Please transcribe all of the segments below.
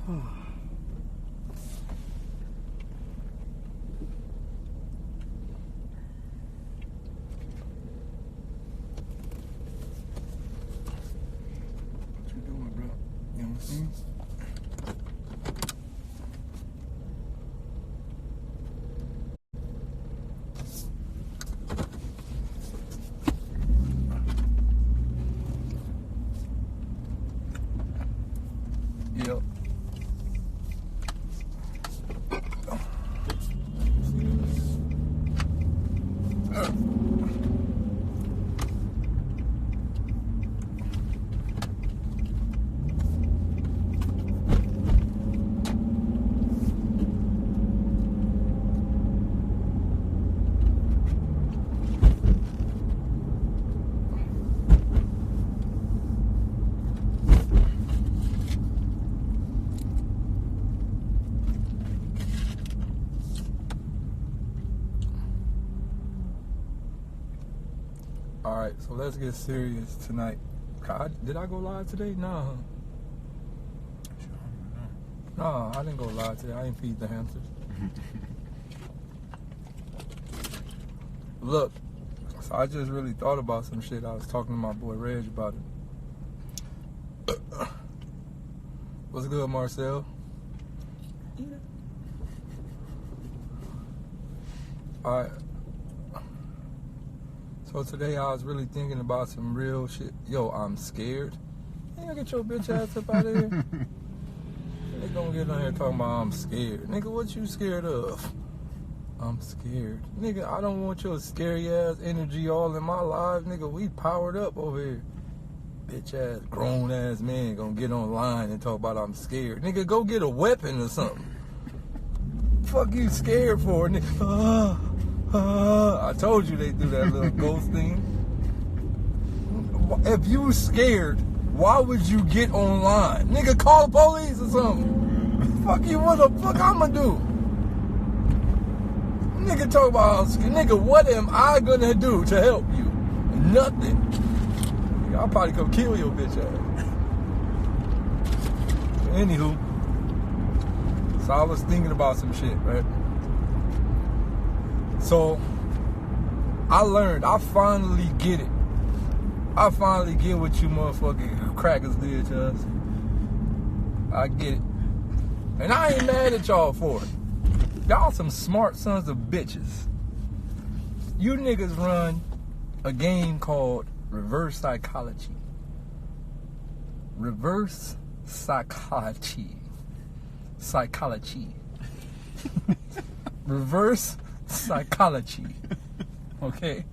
you doing, bro? You know what I'm saying? Yep. Alright, so let's get serious tonight. Did I go live today? No. No, I didn't go live today. I didn't feed the hamsters. Look, so I just really thought about some shit. I was talking to my boy Reg about it. What's good, Marcel? Alright. So today I was really thinking about some real shit. Yo, I'm scared. You get your bitch ass up out of here. They gonna get on here talking about I'm scared. Nigga, what you scared of? I'm scared. Nigga, I don't want your scary ass energy all in my life. Nigga, we powered up over here. Bitch ass, grown ass man gonna get online and talk about I'm scared. Nigga, go get a weapon or something. Fuck you scared for, nigga? I told you they do that little ghost thing. If you scared, why would you get online? Nigga, call the police or something. Fuck you, what the fuck I'ma do? Nigga talk about, nigga, what am I gonna do to help you? Nothing. Nigga, I'll probably come kill your bitch ass. Anywho, so I was thinking about some shit, right? So, I learned, I finally get it. I finally get what you motherfucking crackers did to us. I get it. And I ain't mad at y'all for it. Y'all some smart sons of bitches. You niggas run a game called reverse psychology. Reverse psychology. Psychology. Reverse psychology. Okay?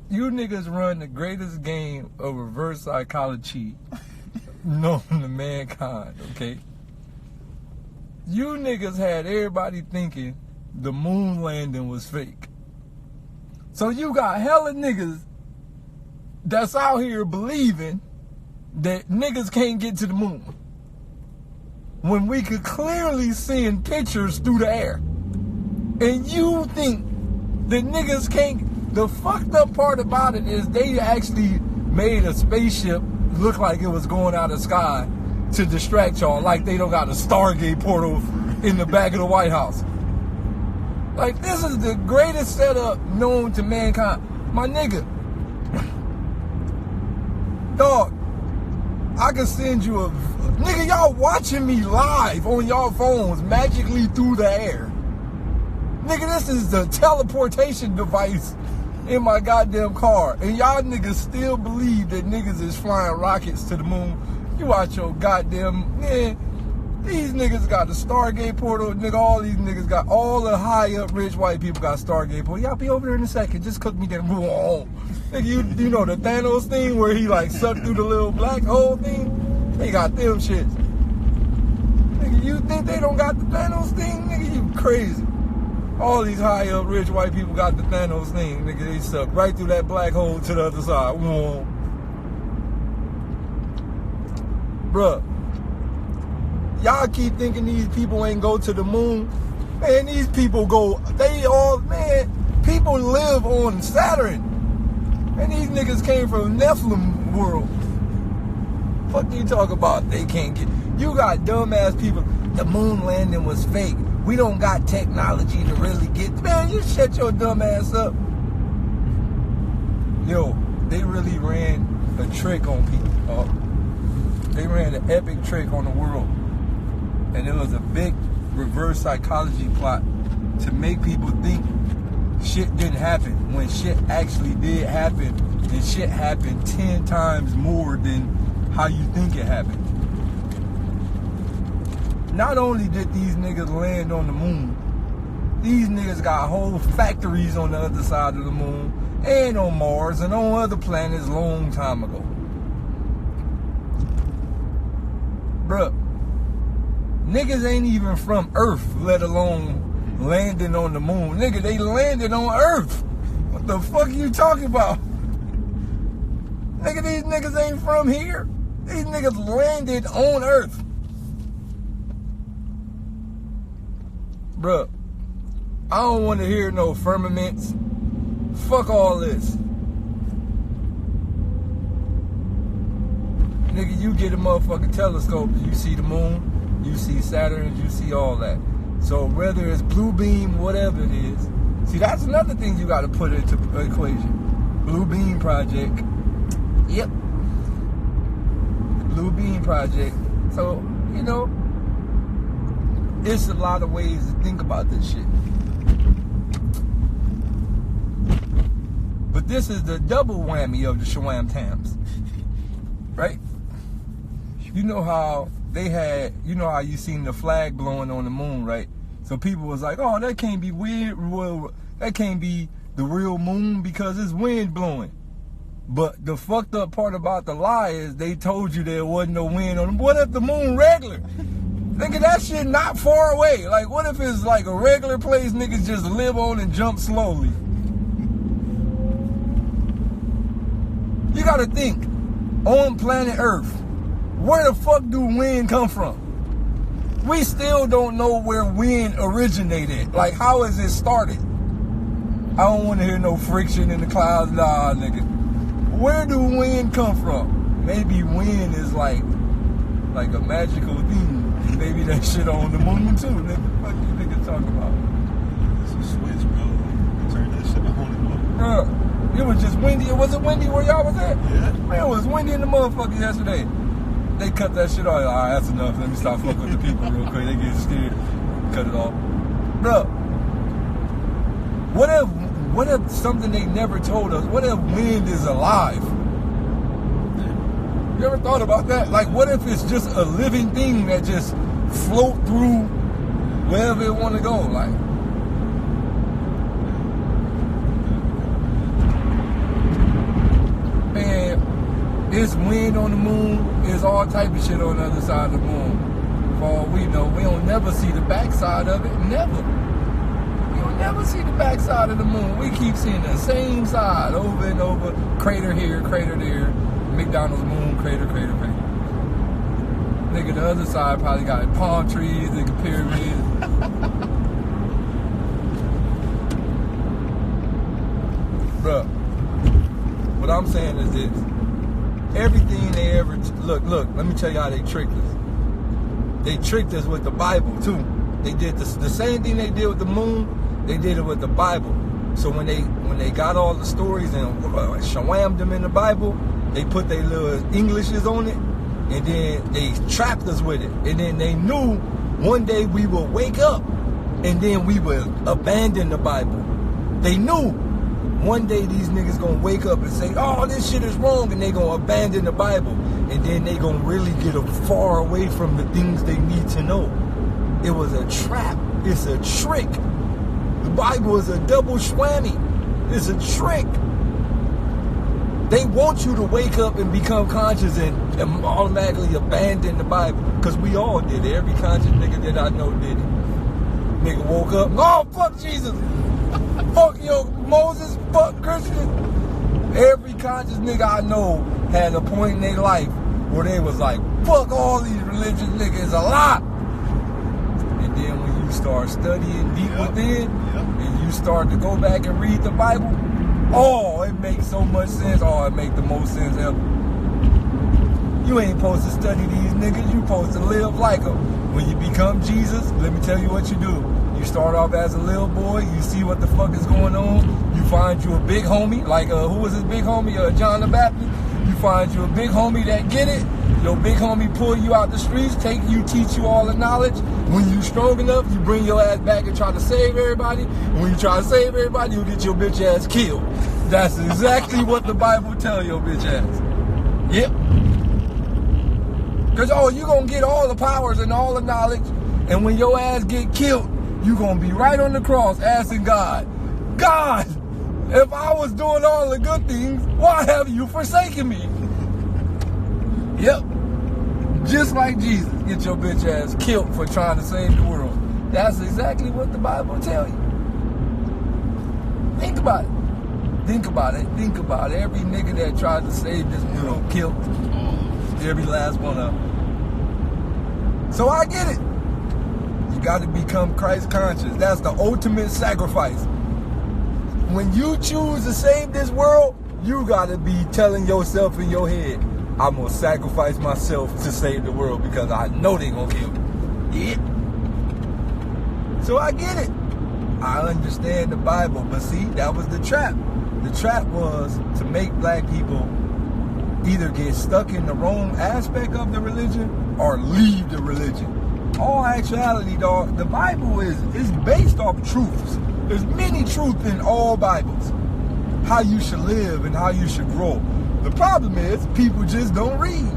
You niggas run the greatest game of reverse psychology known to mankind, okay? You niggas had everybody thinking the moon landing was fake. So you got hella niggas that's out here believing that niggas can't get to the moon when we could clearly send pictures through the air. And you think that niggas can't. The fucked up part about it is they actually made a spaceship look like it was going out of the sky to distract y'all, like they don't got a Stargate portal in the back of the White House. Like, this is the greatest setup known to mankind. My nigga, dog, I can send you a... Nigga, y'all watching me live on y'all phones magically through the air. Nigga, this is the teleportation device in my goddamn car. And y'all niggas still believe that niggas is flying rockets to the moon. You watch your goddamn... Man, these niggas got the Stargate portal. Nigga, all these niggas got... All the high up rich white people got Stargate portal. Y'all be over there in a second. Just cook me that... Nigga, you know the Thanos thing where he like sucked through the little black hole thing? They got them shits. Nigga, you think they don't got the Thanos thing? Nigga, you crazy. All these high up rich white people got the Thanos thing. Nigga, they suck right through that black hole to the other side. Whoa. Bruh, y'all keep thinking these people ain't go to the moon. Man, these people go, they all, man, people live on Saturn. And these niggas came from Nephilim world. Fuck you talk about they can't get. You got dumbass people. The moon landing was fake. We don't got technology to really get. Man, you shut your dumb ass up. Yo, they really ran a trick on people. They ran an epic trick on the world. And it was a big reverse psychology plot to make people think shit didn't happen when shit actually did happen, and shit happened 10 times more than how you think it happened. Not only did these niggas land on the moon, these niggas got whole factories on the other side of the moon and on Mars and on other planets long time ago. Bruh, niggas ain't even from Earth, let alone landing on the moon. Nigga, they landed on Earth. What the fuck are you talking about? Nigga, these niggas ain't from here. These niggas landed on Earth. Bruh, I don't want to hear no firmaments. Fuck all this. Nigga, you get a motherfucking telescope, you see the moon, you see Saturn, you see all that. So whether it's blue beam, whatever it is, see, that's another thing you got to put into equation. Blue beam project. Yep. Blue beam project. So, you know, it's a lot of ways to think about this shit. But this is the double whammy of the Shawam-Tams. Right? You know how they had, you know how you seen the flag blowing on the moon, right? So people was like, oh, that can't be weird. Well, that can't be the real moon because it's wind blowing. But the fucked up part about the lie is they told you there wasn't no wind on them. What if the moon regular? Nigga, that shit not far away. Like, what if it's like a regular place niggas just live on and jump slowly? You gotta think, on planet Earth, where the fuck do wind come from? We still don't know where wind originated. Like, how is it started? I don't want to hear no friction in the clouds. Nah, nigga. Where do wind come from? Maybe wind is like a magical thing. Maybe that shit on the moon too, nigga. What you niggas talking about? It's a switch, bro. Turn that shit on. Bruh, it was just windy. Was it windy where y'all was at? Yeah. Man, it was windy in the motherfucker yesterday. They cut that shit off. All right, that's enough. Let me stop fucking with the people real quick. They get scared. Cut it off. Bruh, what if something they never told us? What if wind is alive? You ever thought about that? Like, what if it's just a living thing that just float through wherever it want to go? Like, man, there's wind on the moon. There's all type of shit on the other side of the moon. For all we know, we don't never see the backside of it. Never. You'll never see the backside of the moon. We keep seeing the same side over and over. Crater here, crater there. McDonald's moon, crater, crater, crater. Nigga, the other side probably got palm trees, nigga, pyramids. Bruh, what I'm saying is this. Everything they ever... Look, let me tell you how they tricked us. They tricked us with the Bible, too. They did the same thing they did with the moon, they did it with the Bible. So when they got all the stories and shawammed them in the Bible, they put their little Englishes on it, and then they trapped us with it. And then they knew one day we would wake up, and then we would abandon the Bible. They knew one day these niggas gonna wake up and say, oh, this shit is wrong, and they gonna abandon the Bible. And then they gonna really get far away from the things they need to know. It was a trap. It's a trick. The Bible is a double shwammy. It's a trick. They want you to wake up and become conscious and automatically abandon the Bible. Because we all did it. Every conscious nigga that I know did it. Nigga woke up, oh, fuck Jesus. Fuck Moses, fuck Christians. Every conscious nigga I know had a point in their life where they was like, fuck all these religious niggas, a lot. And then when you start studying deep within, and you start to go back and read the Bible, oh, it makes so much sense. Oh, it makes the most sense ever. You ain't supposed to study these niggas. You supposed to live like them. When you become Jesus, let me tell you what you do. You start off as a little boy. You see what the fuck is going on. You find you a big homie. Like, who was his big homie? John the Baptist. You find you a big homie that get it. Your big homie pull you out the streets, teach you all the knowledge. When you strong enough, you bring your ass back and try to save everybody. When you try to save everybody, you get your bitch ass killed. That's exactly what the Bible tell your bitch ass. Yep. Because, you going to get all the powers and all the knowledge. And when your ass get killed, you going to be right on the cross asking God, God, if I was doing all the good things, why have you forsaken me? Yep. Just like Jesus, get your bitch ass killed for trying to save the world. That's exactly what the Bible tell you. Think about it. Think about it. Think about it. Every nigga that tried to save this world killed. Every last one of them. So I get it. You got to become Christ conscious. That's the ultimate sacrifice. When you choose to save this world, you got to be telling yourself in your head, I'm going to sacrifice myself to save the world because I know they going to kill me. Yeah. So I get it. I understand the Bible. But see, that was the trap. The trap was to make black people either get stuck in the wrong aspect of the religion or leave the religion. All actuality, dog, the Bible is based off truths. There's many truths in all Bibles. How you should live and how you should grow. The problem is people just don't read.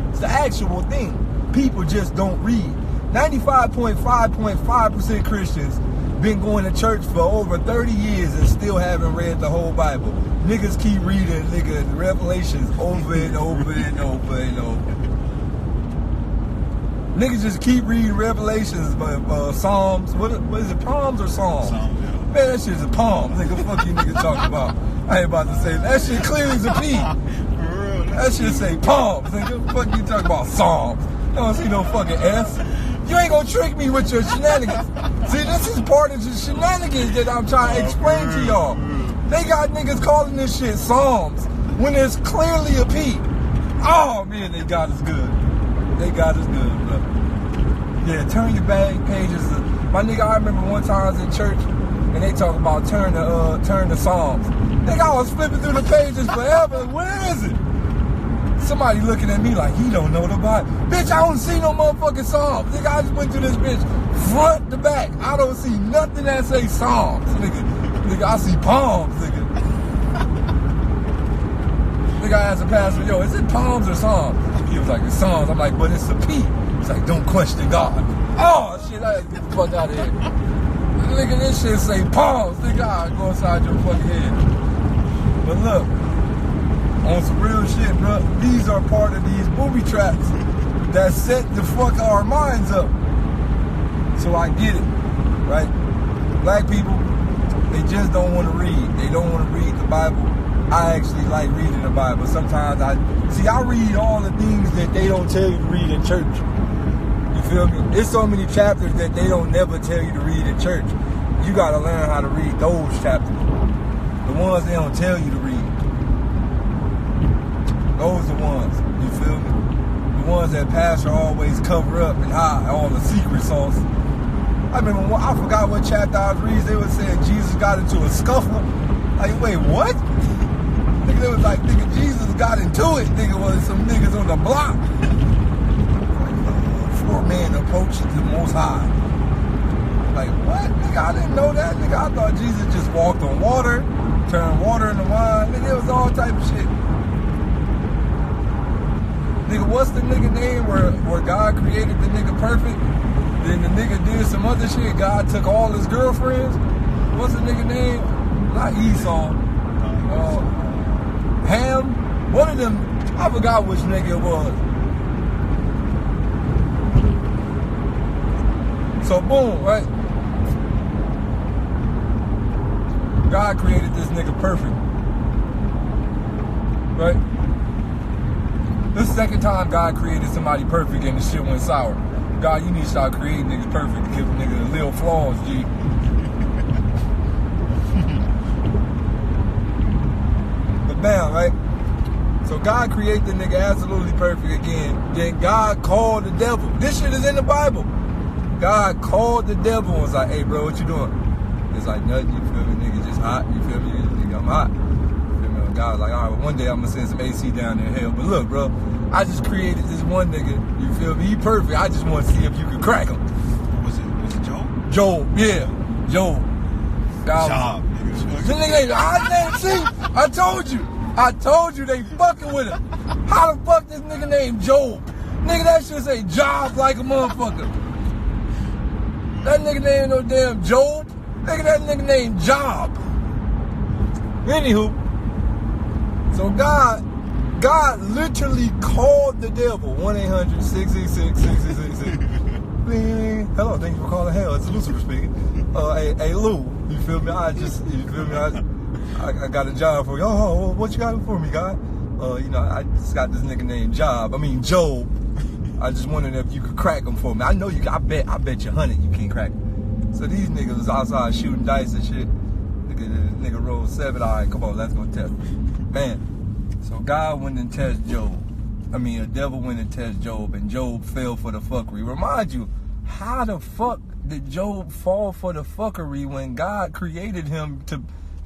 It's the actual thing. People just don't read. 95.5% Christians been going to church for over 30 years and still haven't read the whole Bible. Niggas keep reading Revelations over and over and over and over. Niggas just keep reading Revelations, Psalms. What is it, Palms or Psalms? Psalms, yeah. Man, that shit's a palm. Nigga, fuck you niggas talking about. I ain't about to say that shit clear as a P. That shit say palms. Nigga, fuck you talking about Psalms. I don't see no fucking S. You ain't gonna trick me with your shenanigans. See, this is part of the shenanigans that I'm trying to explain to y'all. They got niggas calling this shit Psalms when it's clearly a P. Oh man, they got us good. They got us good, bro. Yeah, turn your back pages. My nigga, I remember one time I was in church and they talk about turn the Psalms. Nigga, I was flipping through the pages forever. Where is it? Somebody looking at me like he don't know the Bible. Bitch, I don't see no motherfucking Psalms. Nigga, I just went through this bitch front to back. I don't see nothing that say Psalms. Nigga, I see palms, nigga. Nigga, I asked the pastor, yo, is it palms or Psalms? He was like, it's Psalms. I'm like, but it's a P. He's like, don't question God. Oh, shit, I had to get the fuck out of here. Nigga, this shit say palms. Nigga, I go inside your fucking head. But look, on some real shit, bro, these are part of these booby traps that set the fuck our minds up. So I get it, right? Black people, they just don't want to read. They don't want to read the Bible. I actually like reading the Bible. Sometimes I read all the things that they don't tell you to read in church. You feel me? There's so many chapters that they don't never tell you to read in church. You got to learn how to read those chapters. The ones they don't tell you to read. Those are the ones, you feel me? The ones that pastor always cover up and hide all the secret sauce. I remember, I forgot what chapter I was reading. They were saying Jesus got into a scuffle. Like, wait, what? Nigga, they was like, nigga, Jesus got into it. Nigga, was some niggas on the block. Like, 4 men approached the Most High. Like, what? Nigga, I didn't know that. Nigga, I thought Jesus just walked on water, turned water into wine. Nigga, it was all type of shit. Nigga, what's the nigga name where God created the nigga perfect? Then the nigga did some other shit. God took all his girlfriends. What's the nigga name? Not Esau. Ham. One of them, I forgot which nigga it was. So boom, right? God created this nigga perfect. Right? This is the second time God created somebody perfect and the shit went sour. God, you need to start creating niggas perfect. Give a nigga little flaws, G. But bam, right? So God created the nigga absolutely perfect again. Then God called the devil. This shit is in the Bible. God called the devil and was like, hey, bro, what you doing? It's like, nothing, you feel me, nigga, just hot. You feel me? Nigga, I'm hot. You feel me? And God was like, all right, well, one day I'm going to send some AC down there in hell. But look, bro, I just created this one nigga. You feel me? He perfect. I just want to see if you could crack him. Was it Job? Job, yeah. Job. Job. The nigga, see, I told you they fucking with him. How the fuck this nigga named Job? Nigga, that shit say job like a motherfucker. That nigga named no damn Job. Nigga, that nigga named Job. Anywho, so God literally called the devil 1-800-666-6666. Hello, thank you for calling hell. It's Lucifer speaking. Hey Lou, you feel me? I got a job for you. Oh, what you got for me, God? I just got this nigga named Job. I just wondering if you could crack him for me. I know you. I bet you 100 you can't crack him. So these niggas was outside shooting dice and shit. Nigga rolled 7. All right, come on, let's go test. Man, so God went and tested Job. The devil went and tested Job, and Job fell for the fuckery. Remind you, how the fuck did Job fall for the fuckery when God created him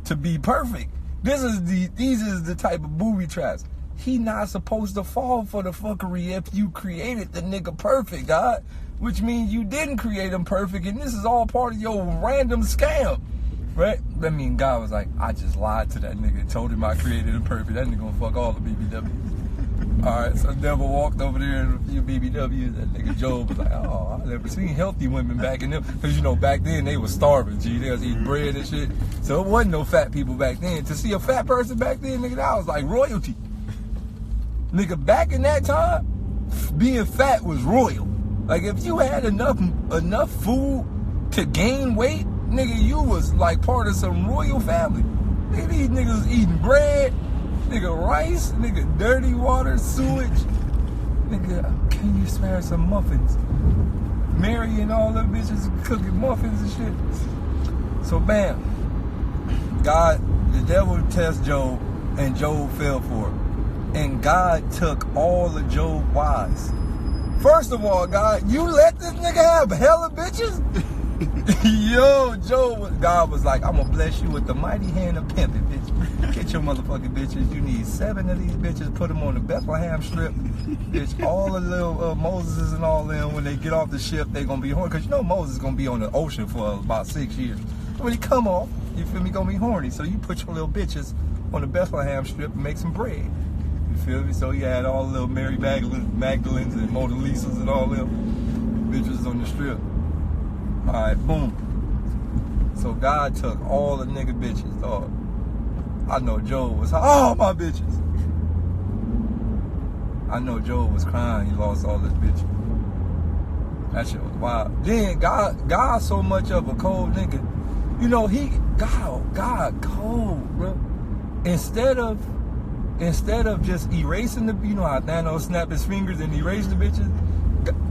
to be perfect? These is the type of booby traps. He not supposed to fall for the fuckery if you created the nigga perfect, God. Which means you didn't create him perfect, and this is all part of your random scam, right? God was like, I just lied to that nigga and told him I created him perfect. That nigga gonna fuck all the BBWs. All right, so the devil walked over there and a few BBWs. That nigga Job was like, oh, I never seen healthy women back in them. Because, back then they was starving, G. They was eating bread and shit. So it wasn't no fat people back then. To see a fat person back then, nigga, that was like royalty. Nigga, back in that time, being fat was royal. Like, if you had enough food to gain weight, nigga, you was like part of some royal family. Nigga, these niggas was eating bread, nigga, rice, nigga, dirty water, sewage. Nigga, can you spare some muffins? Mary and all them bitches cooking muffins and shit. So, bam. The devil tested Job, and Job fell for it. And God took all of Job's wives. First of all, God, you let this nigga have hella bitches? Yo, God was like, I'm gonna bless you with the mighty hand of pimping, bitch. Get your motherfucking bitches. You need 7 of these bitches. Put them on the Bethlehem strip. Bitch, all the little Moses and all them, when they get off the ship, they gonna be horny. Because Moses is gonna be on the ocean for about 6 years. When he come off, you feel me, gonna be horny. So you put your little bitches on the Bethlehem strip and make some bread. You feel me? So you had all the little Mary Magdalens and Mona Lisas and all them bitches on the strip. Alright, boom. So God took all the nigga bitches, dog. I know Job was all my bitches. I know Job was crying he lost all his bitches. That shit was wild. Then God so much of a cold nigga. God cold, bro. Instead of just erasing the, how Thanos snapped his fingers and erased the bitches,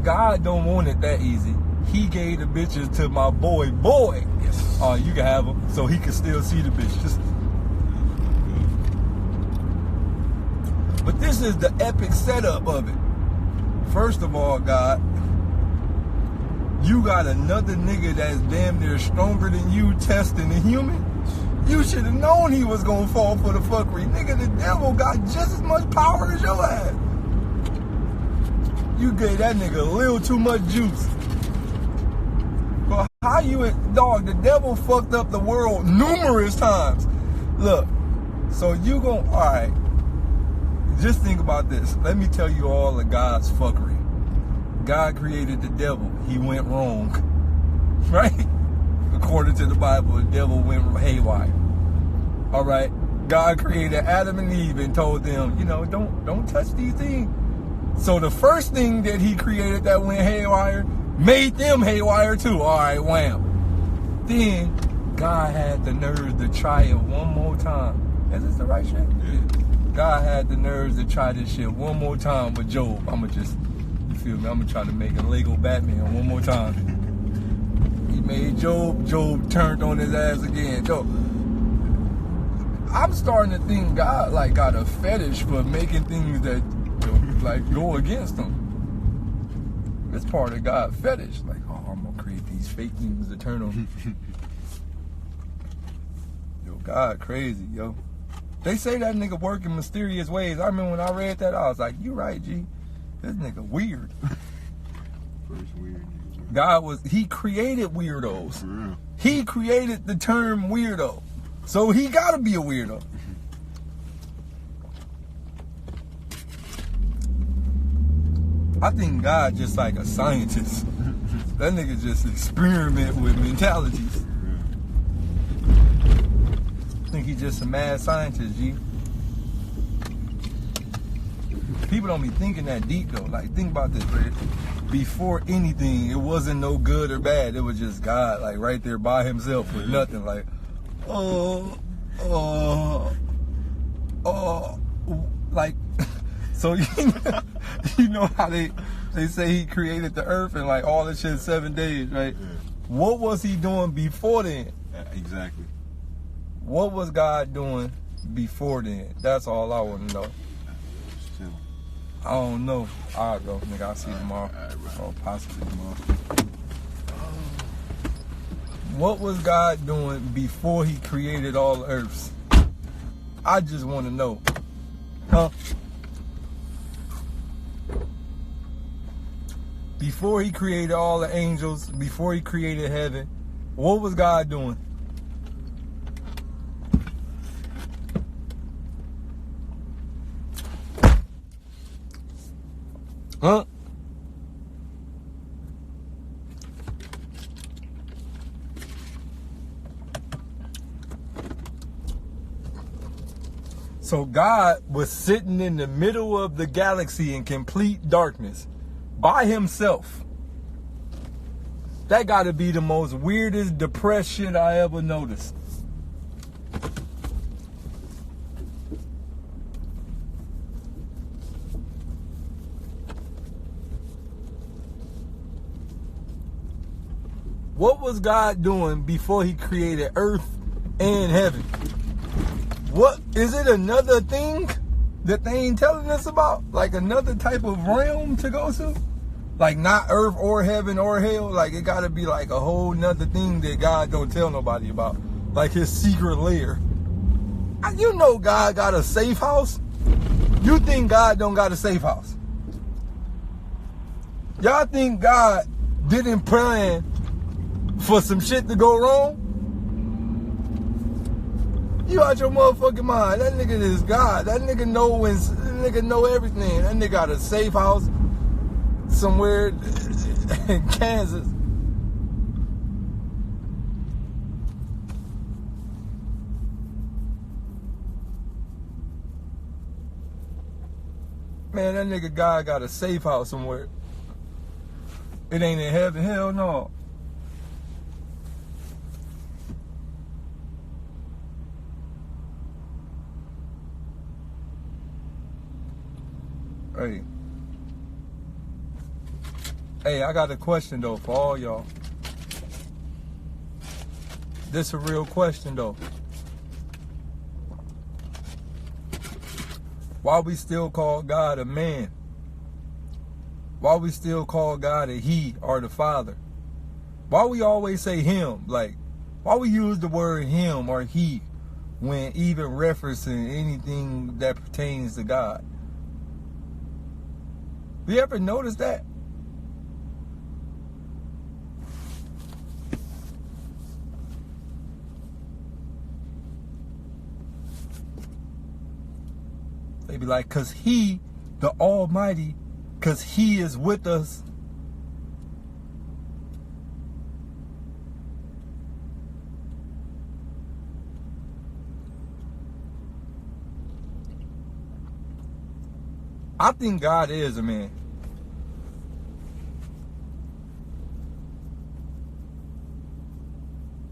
God don't want it that easy. He gave the bitches to my boy. Yes. You can have them, so he can still see the bitches. But this is the epic setup of it. First of all, God, you got another nigga that's damn near stronger than you testing a human. You should have known he was gonna fall for the fuckery. Nigga, the devil got just as much power as your ass. You gave that nigga a little too much juice. But how the devil fucked up the world numerous times. Look, so you gon', alright, just think about this. Let me tell you all of God's fuckery. God created the devil. He went wrong. Right? According to the Bible, the devil went haywire. All right, God created Adam and Eve and told them, don't touch these things. So the first thing that he created that went haywire made them haywire too. All right, wham. Then God had the nerves to try it one more time. Is this the right shit? Yeah. God had the nerves to try this shit one more time with Job. You feel me? I'm gonna try to make a Lego Batman one more time. He made Job turned on his ass again. I'm starting to think God like got a fetish for making things that like go against him. It's part of God's fetish. Like, oh, I'm gonna create these fake news to turn them. Yo, God crazy, yo. They say that nigga work in mysterious ways. I remember when I read that, I was like, you right, G. This nigga weird. First weird nigga. God he created weirdos. For real. He created the term weirdo. So he gotta be a weirdo. I think God just like a scientist. That nigga just experiment with mentalities. I think he's just a mad scientist, G. People don't be thinking that deep though. Like, think about this, right? Before anything, it wasn't no good or bad. It was just God, like right there by himself with nothing. Like, like, so you know how they say he created the earth and like all this shit in 7 days, right? Yeah. What was he doing before then? Exactly. What was God doing before then? That's all I want to know. Chill. I don't know. Alright, bro. Nigga, I'll see you tomorrow. All right, bro. Or possibly tomorrow. What was God doing before he created all the earths? I just want to know. Huh? Before he created all the angels, before he created heaven, what was God doing? Huh? So God was sitting in the middle of the galaxy in complete darkness by himself. That got to be the most weirdest, depressed shit I ever noticed. What was God doing before he created earth and heaven? What is it, another thing that they ain't telling us about? Like another type of realm to go to? Like not earth or heaven or hell? Like it gotta be like a whole nother thing that God don't tell nobody about. Like his secret lair. You know God got a safe house? You think God don't got a safe house? Y'all think God didn't plan for some shit to go wrong? You out your motherfucking mind. That nigga is God. That nigga know everything. That nigga got a safe house somewhere in Kansas. Man, that nigga God got a safe house somewhere. It ain't in heaven. Hell no. Hey, I got a question though for all y'all. This a real question though. Why we still call God a man? Why we still call God a he or the father? Why we always say him? Like, why we use the word him or he when even referencing anything that pertains to God? You ever notice that? They be like, cause he, the Almighty, cause he is with us. I think God is a man.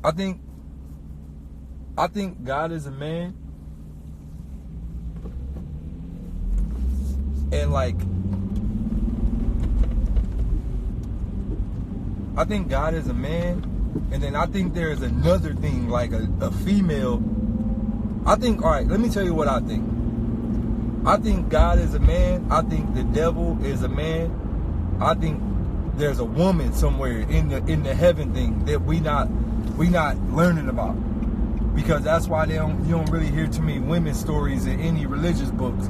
I think God is a man. And like, I think God is a man. And then I think there's another thing, like a female I think, all right, let me tell you what I think. I think God is a man. I think the devil is a man. I think there's a woman somewhere in the heaven thing that we not learning about, because that's why you don't really hear too many women's stories in any religious books.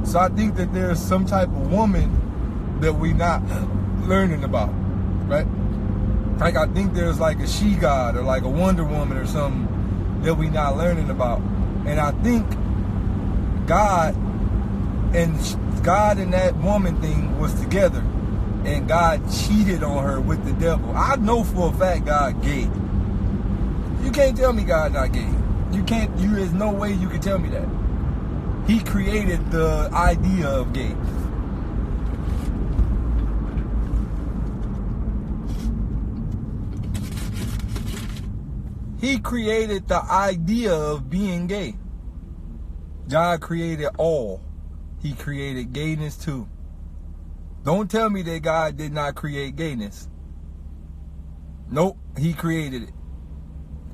So I think that there's some type of woman that we not learning about, right? Like I think there's like a she god or like a Wonder Woman or something that we not learning about. And I think God and that woman thing was together, and God cheated on her with the devil. I know for a fact God gay. You can't tell me God not gay. There's no way you can tell me that. He created the idea of gay. He created the idea of being gay. God created all. He created gayness too. Don't tell me that God did not create gayness. Nope, he created it.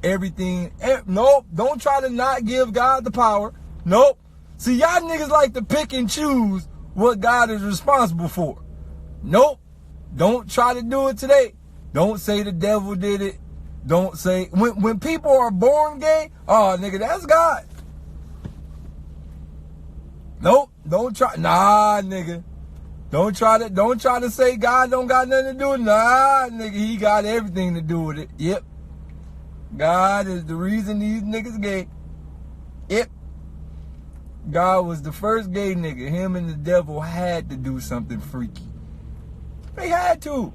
Everything. Nope, don't try to not give God the power. Nope. See, y'all niggas like to pick and choose what God is responsible for. Nope. Don't try to do it today. Don't say the devil did it. Don't say, when people are born gay, oh, nigga, that's God. Nope, don't try, nah, nigga. Don't try to say God don't got nothing to do with it. Nah, nigga, he got everything to do with it. Yep. God is the reason these niggas gay. Yep. God was the first gay nigga. Him and the devil had to do something freaky. They had to.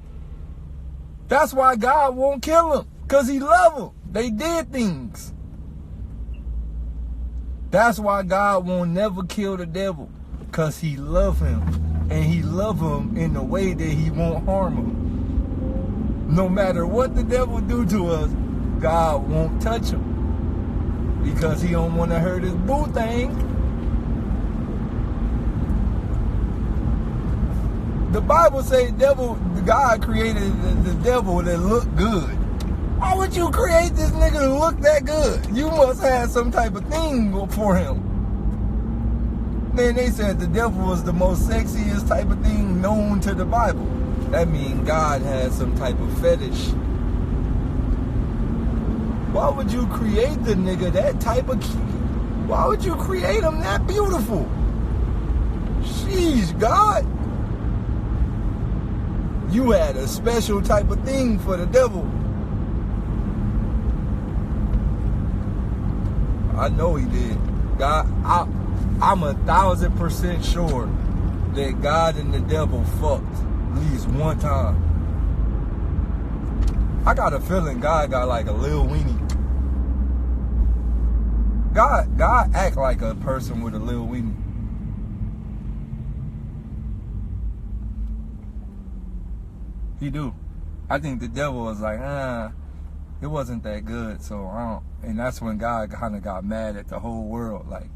That's why God won't kill them. Because he love them. They did things. That's why God won't never kill the devil. Because he love him. And he love him in a way that he won't harm him. No matter what the devil do to us, God won't touch him. Because he don't want to hurt his boo thing. The Bible say God created the devil that looked good. Why would you create this nigga to look that good? You must have some type of thing for him. Then they said the devil was the most sexiest type of thing known to the Bible. That means God has some type of fetish. Why would you create the nigga that type of kid? Why would you create him that beautiful? Sheesh, God. You had a special type of thing for the devil. I know he did. God, I'm 1,000% sure that God and the devil fucked at least one time. I got a feeling God got like a little weenie. God act like a person with a little weenie. He do. I think the devil was like, it wasn't that good, so I don't. And that's when God kind of got mad at the whole world. Like,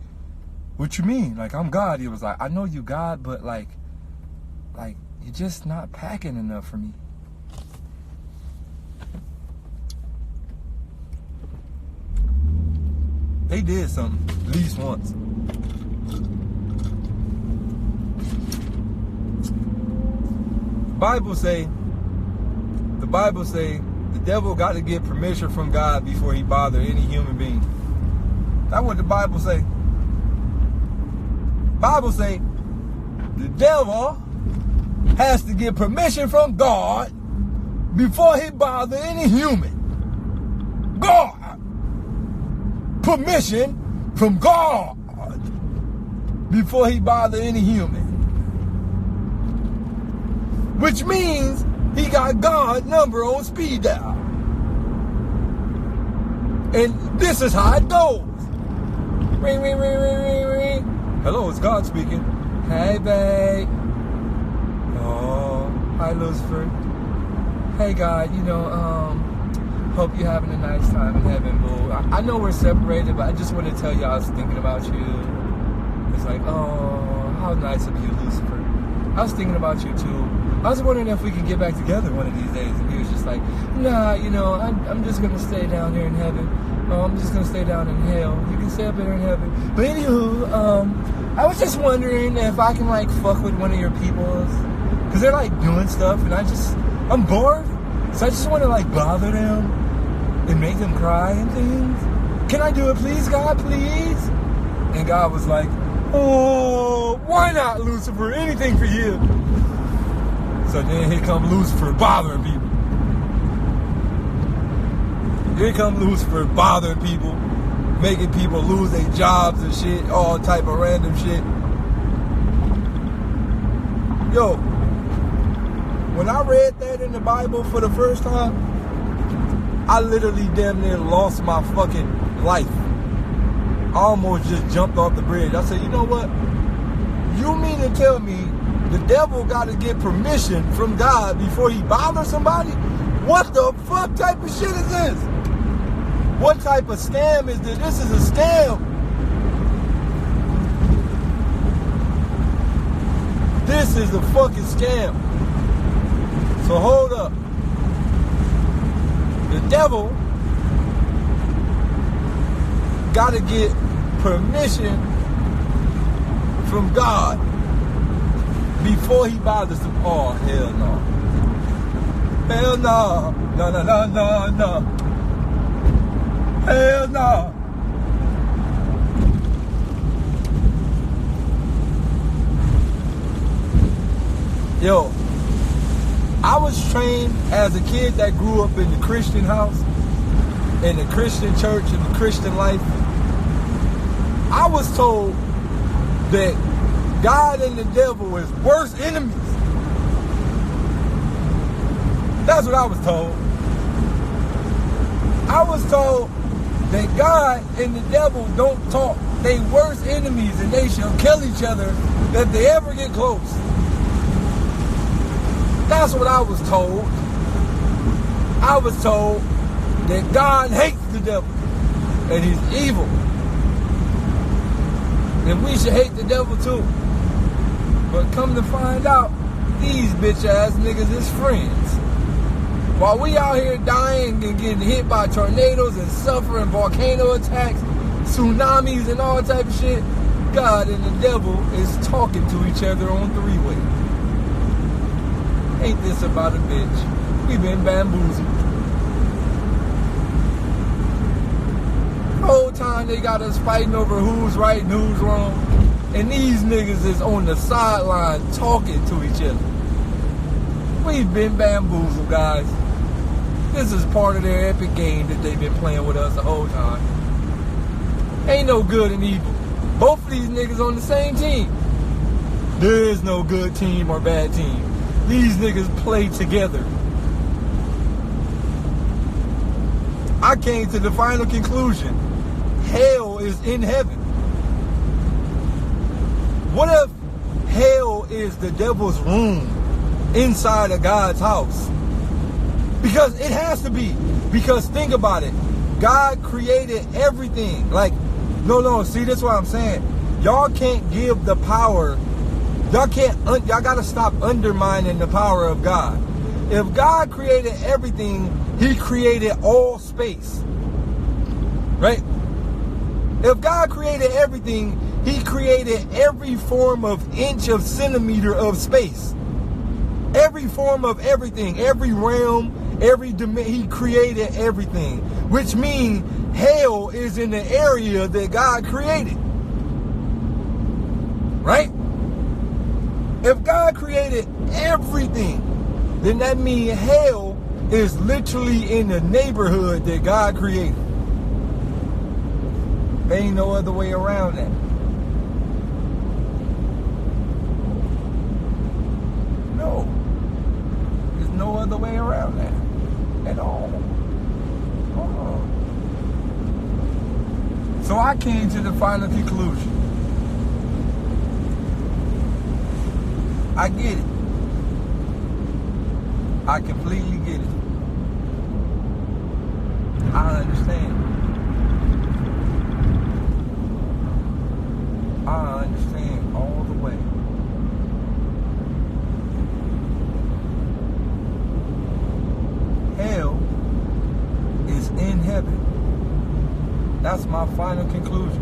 what you mean? Like, I'm God. He was like, I know you God, but like you're just not packing enough for me. They did something, at least once. The Bible say the devil got to get permission from God before he bother any human being. That's what the Bible say. Bible say the devil has to get permission from God before he bother any human. God. Permission from God before he bother any human. Which means he got God's number on speed dial. And this is how it goes. Ring, ring, ring, ring, ring, ring. Hello, it's God speaking. Hey, babe. Oh, hi, Lucifer. Hey, God, hope you're having a nice time in heaven, boo. I know we're separated, but I just want to tell you I was thinking about you. It's like, oh, how nice of you, Lucifer. I was thinking about you, too. I was wondering if we could get back together one of these days. And he was just like, nah, I'm just going to stay down here in heaven. I'm just gonna stay down in hell. You can stay up there in heaven. But anywho, I was just wondering if I can like fuck with one of your peoples, cause they're like doing stuff, and I'm bored, so I just want to like bother them and make them cry and things. Can I do it, please, God, please? And God was like, oh, why not, Lucifer? Anything for you. So then here come Lucifer bothering people. Here come Lucifer bothering people, making people lose their jobs and shit, all type of random shit. Yo, when I read that in the Bible for the first time, I literally damn near lost my fucking life. I almost just jumped off the bridge. I said, you know what? You mean to tell me the devil got to get permission from God before he bothers somebody? What the fuck type of shit is this? What type of scam is this? This is a scam. This is a fucking scam. So hold up. The devil got to get permission from God before he bothers them. Oh, hell no. Hell no. No, no, no, no, no. Hell no. Yo, I was trained as a kid that grew up in the Christian house, in the Christian church, in the Christian life. I was told that God and the devil is worst enemies. That's what I was told. I was told that God and the devil don't talk. They worst enemies and they shall kill each other if they ever get close. That's what I was told. I was told that God hates the devil and he's evil. And we should hate the devil too. But come to find out, these bitch ass niggas is friends. While we out here dying and getting hit by tornadoes and suffering volcano attacks, tsunamis and all type of shit, God and the devil is talking to each other on three-way. Ain't this about a bitch? We been bamboozled. The whole time they got us fighting over who's right and who's wrong. And these niggas is on the sideline talking to each other. We've been bamboozled, guys. This is part of their epic game that they've been playing with us the whole time. Ain't no good and evil. Both of these niggas on the same team. There is no good team or bad team. These niggas play together. I came to the final conclusion. Hell is in heaven. What if hell is the devil's room inside of God's house? Because it has to be. Because think about it. God created everything. Like, no, see, that's what I'm saying. Y'all can't give the power. Y'all gotta stop undermining the power of God. If God created everything, he created all space. Right? If God created everything, he created every form of inch of centimeter of space. Every form of everything, every realm, every dimension, he created everything. Which means hell is in the area that God created. Right? If God created everything, then that means hell is literally in the neighborhood that God created. There ain't no other way around that. No. There's no other way around that at all. So I came to the final conclusion. I get it. I completely get it. I understand. I understand all the way. Hell is in heaven. That's my final conclusion.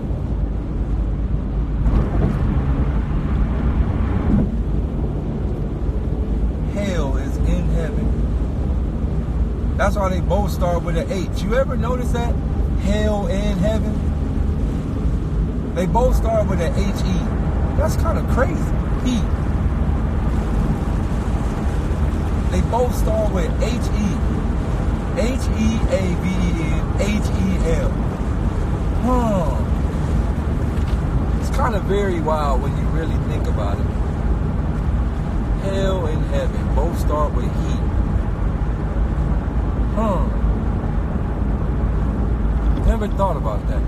Hell is in heaven. That's why they both start with an H. You ever notice that? Hell and heaven? They both start with an H-E. That's kind of crazy. He. They both start with H-E. H-E-A-V-E-N, H-E-L. It's kind of very wild when you really think about it. Hell and heaven both start with he. Never thought about that.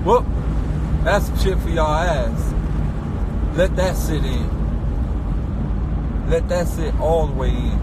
Whoop. That's some shit for y'all ass. Let that sit in. Let that sit all the way in.